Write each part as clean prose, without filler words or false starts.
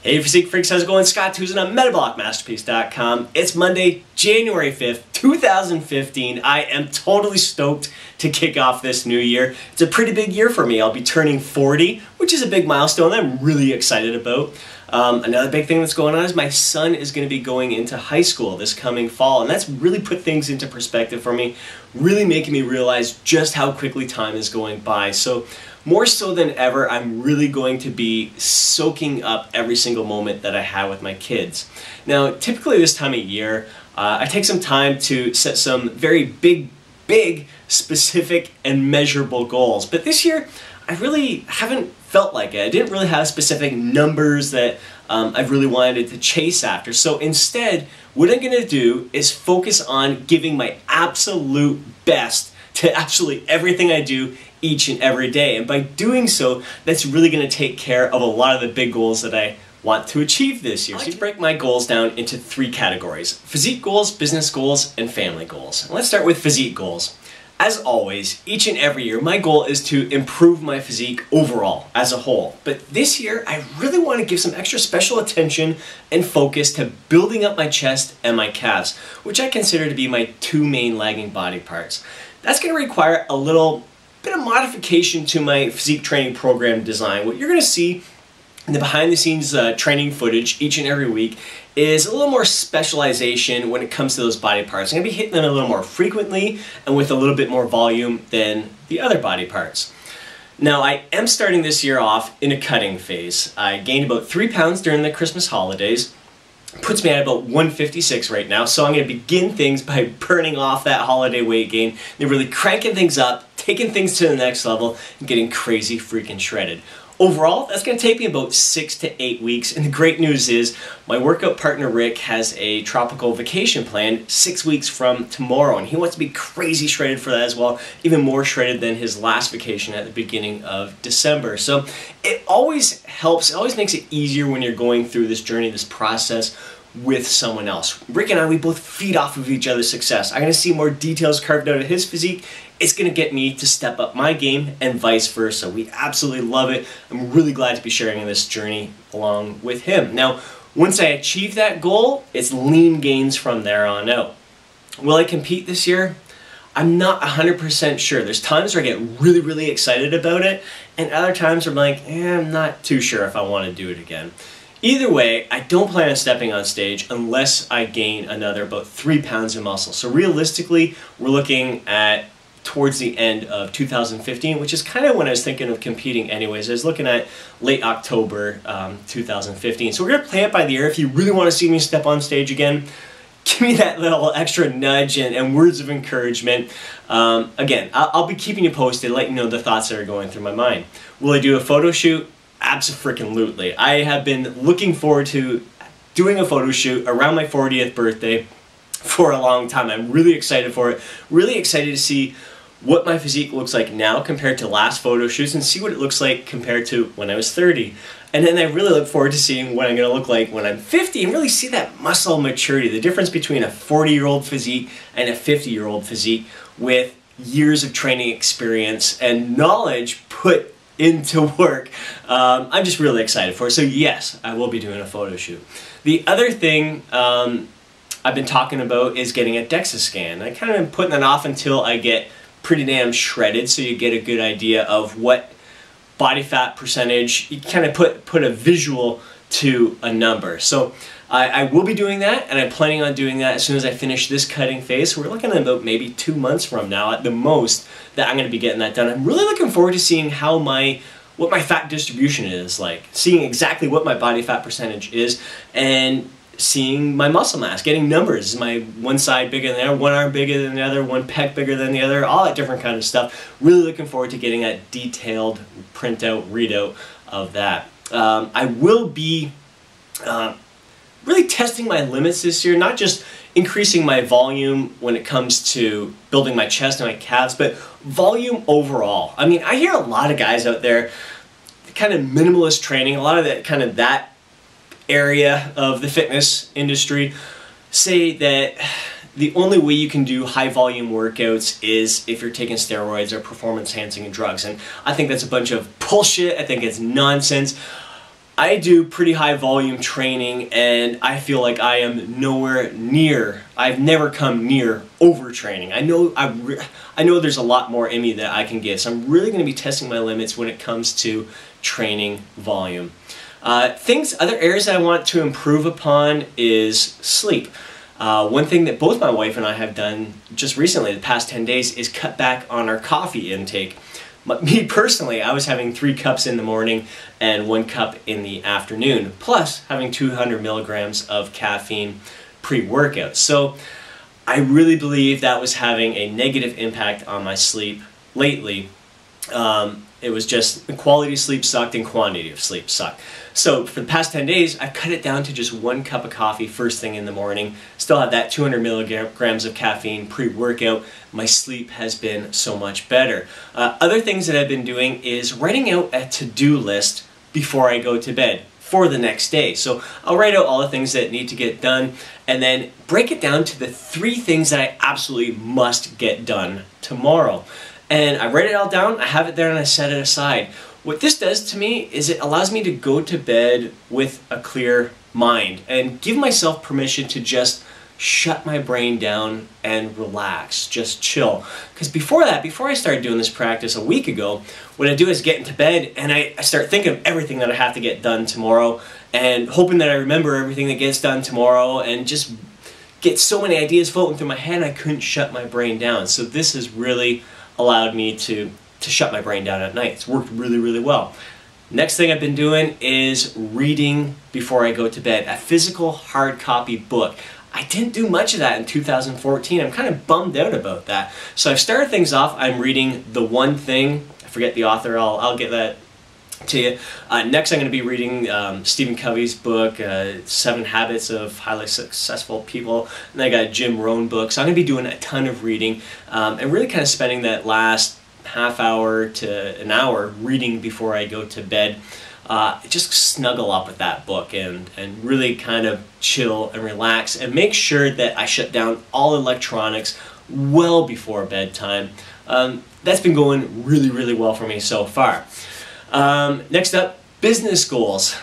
Hey Physique Freaks, how's it going? Scott Tuesday on MetabolicMasterpiece.com. It's Monday, January 5th, 2015. I am totally stoked to kick off this new year. It's a pretty big year for me. I'll be turning 40, which is a big milestone that I'm really excited about. Another big thing that's going on is my son is going to be going into high school this coming fall, and that's really put things into perspective for me, really making me realize just how quickly time is going by. So more so than ever, I'm really going to be soaking up every single moment that I have with my kids. Now, typically this time of year, I take some time to set some very big, specific and measurable goals. But this year, I really haven't felt like it. I didn't really have specific numbers that I really wanted to chase after. So instead, what I'm going to do is focus on giving my absolute best to absolutely everything I do each and every day. And by doing so, that's really going to take care of a lot of the big goals that I want to achieve this year. I like to break my goals down into three categories: physique goals, business goals, and family goals. And let's start with physique goals. As always, each and every year, my goal is to improve my physique overall, as a whole. But this year, I really want to give some extra special attention and focus to building up my chest and my calves, which I consider to be my two main lagging body parts. That's going to require a little bit of modification to my physique training program design. What you're going to see in the behind-the-scenes training footage each and every week is a little more specialization when it comes to those body parts. I'm going to be hitting them a little more frequently and with a little bit more volume than the other body parts. Now, I am starting this year off in a cutting phase. I gained about 3 pounds during the Christmas holidays. Puts me at about 156 right now, so I'm going to begin things by burning off that holiday weight gain and really cranking things up, taking things to the next level, and getting crazy freaking shredded. Overall, that's going to take me about 6 to 8 weeks, and the great news is my workout partner Rick has a tropical vacation planned 6 weeks from tomorrow, and he wants to be crazy shredded for that as well, even more shredded than his last vacation at the beginning of December. So it always helps, it always makes it easier when you're going through this journey, this process with someone else. Rick and I, we both feed off of each other's success. I'm going to see more details carved out of his physique. It's going to get me to step up my game and vice versa. We absolutely love it. I'm really glad to be sharing this journey along with him. Now, once I achieve that goal, it's lean gains from there on out. Will I compete this year? I'm not 100% sure. There's times where I get really excited about it, and other times where I'm like, I'm not too sure if I want to do it again. Either way, I don't plan on stepping on stage unless I gain another about 3 pounds of muscle. So realistically, we're looking at towards the end of 2015, which is kind of when I was thinking of competing anyways. I was looking at late October 2015. So we're going to play it by the ear. If you really want to see me step on stage again, give me that little extra nudge and words of encouragement. Again, I'll be keeping you posted, letting you know the thoughts that are going through my mind. Will I do a photo shoot? Abso-freaking-lutely. I have been looking forward to doing a photo shoot around my 40th birthday for a long time. I'm really excited for it. Really excited to see what my physique looks like now compared to last photo shoots and see what it looks like compared to when I was 30. And then I really look forward to seeing what I'm going to look like when I'm 50 and really see that muscle maturity, the difference between a 40-year-old physique and a 50-year-old physique with years of training experience and knowledge put into work. I'm just really excited for it. So yes, I will be doing a photo shoot. The other thing I've been talking about is getting a DEXA scan. I kind of been putting that off until I get pretty damn shredded, so you get a good idea of what body fat percentage, you kind of put a visual to a number. So I will be doing that, and I'm planning on doing that as soon as I finish this cutting phase. So we're looking at about maybe 2 months from now at the most that I'm going to be getting that done. I'm really looking forward to seeing how what my fat distribution is like, seeing exactly what my body fat percentage is, and seeing my muscle mass, getting numbers. Is my one side bigger than the other, one arm bigger than the other, one pec bigger than the other, all that different kind of stuff. Really looking forward to getting that detailed printout, readout of that. I will be really testing my limits this year, not just increasing my volume when it comes to building my chest and my calves, but volume overall. I mean, I hear a lot of guys out there, kind of minimalist training, a lot of that area of the fitness industry say that the only way you can do high volume workouts is if you're taking steroids or performance enhancing drugs. And I think that's a bunch of bullshit. I think it's nonsense. I do pretty high volume training, and I feel like I am nowhere near, I've never come near overtraining. I know there's a lot more in me that I can get, so I'm really going to be testing my limits when it comes to training volume. Other areas that I want to improve upon is sleep. One thing that both my wife and I have done just recently, the past 10 days, is cut back on our coffee intake. Me personally, I was having 3 cups in the morning and 1 cup in the afternoon, plus having 200 milligrams of caffeine pre-workout. So I really believe that was having a negative impact on my sleep lately. It was just the quality of sleep sucked and quantity of sleep sucked. So for the past 10 days, I've cut it down to just 1 cup of coffee first thing in the morning. Still have that 200 milligrams of caffeine pre-workout. My sleep has been so much better. Other things that I've been doing is writing out a to-do list before I go to bed for the next day. So I'll write out all the things that need to get done and then break it down to the 3 things that I absolutely must get done tomorrow. And I write it all down, I have it there, and I set it aside. What this does to me is it allows me to go to bed with a clear mind and give myself permission to just shut my brain down and relax, just chill. Because before I started doing this practice a week ago, what I do is get into bed and I start thinking of everything that I have to get done tomorrow and hoping that I remember everything that gets done tomorrow and just get so many ideas floating through my head I couldn't shut my brain down. So this has really allowed me to shut my brain down at night. It's worked really, really well. Next thing I've been doing is reading before I go to bed. A physical hard copy book. I didn't do much of that in 2014. I'm kind of bummed out about that. So I've started things off. I'm reading The One Thing. I forget the author. I'll get that to you. Next I'm going to be reading Stephen Covey's book, 7 Habits of Highly Successful People. And I got a Jim Rohn book. So I'm going to be doing a ton of reading and really kind of spending that last half hour to an hour reading before I go to bed. Just snuggle up with that book and really kind of chill and relax and make sure that I shut down all electronics well before bedtime. That's been going really, really well for me so far. Next up, business goals.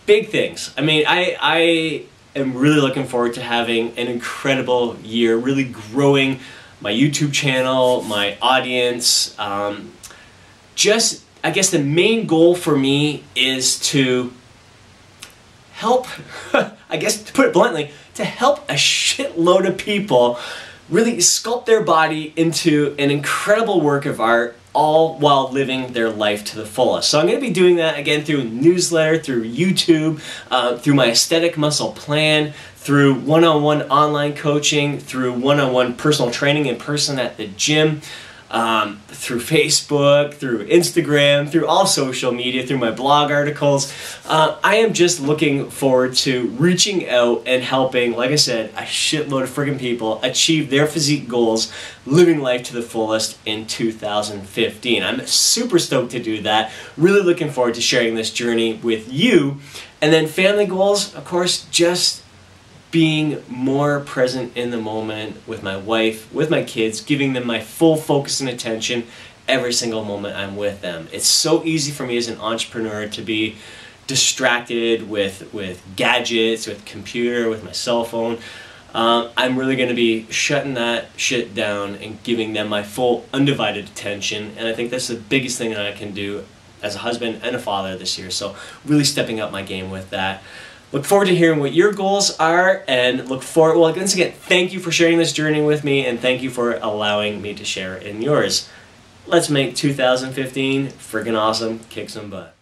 Big things. I mean, I am really looking forward to having an incredible year, really growing my YouTube channel, my audience. Just, I guess the main goal for me is to help, I guess to put it bluntly, to help a shitload of people really sculpt their body into an incredible work of art, all while living their life to the fullest. So I'm going to be doing that again through newsletter, through YouTube, through my aesthetic muscle plan, through one-on-one online coaching, through one-on-one personal training in person at the gym, through Facebook, through Instagram, through all social media, through my blog articles. I am just looking forward to reaching out and helping, like I said, a shitload of friggin' people achieve their physique goals, living life to the fullest in 2015. I'm super stoked to do that. Really looking forward to sharing this journey with you. And then family goals, of course, just being more present in the moment with my wife, with my kids, giving them my full focus and attention every single moment I'm with them. It's so easy for me as an entrepreneur to be distracted with gadgets, with computer, with my cell phone. I'm really going to be shutting that shit down and giving them my full undivided attention, and I think that's the biggest thing that I can do as a husband and a father this year, so really stepping up my game with that. Look forward to hearing what your goals are, and look forward, well, once again, thank you for sharing this journey with me, and thank you for allowing me to share in yours. Let's make 2015 freaking awesome, kick some butt.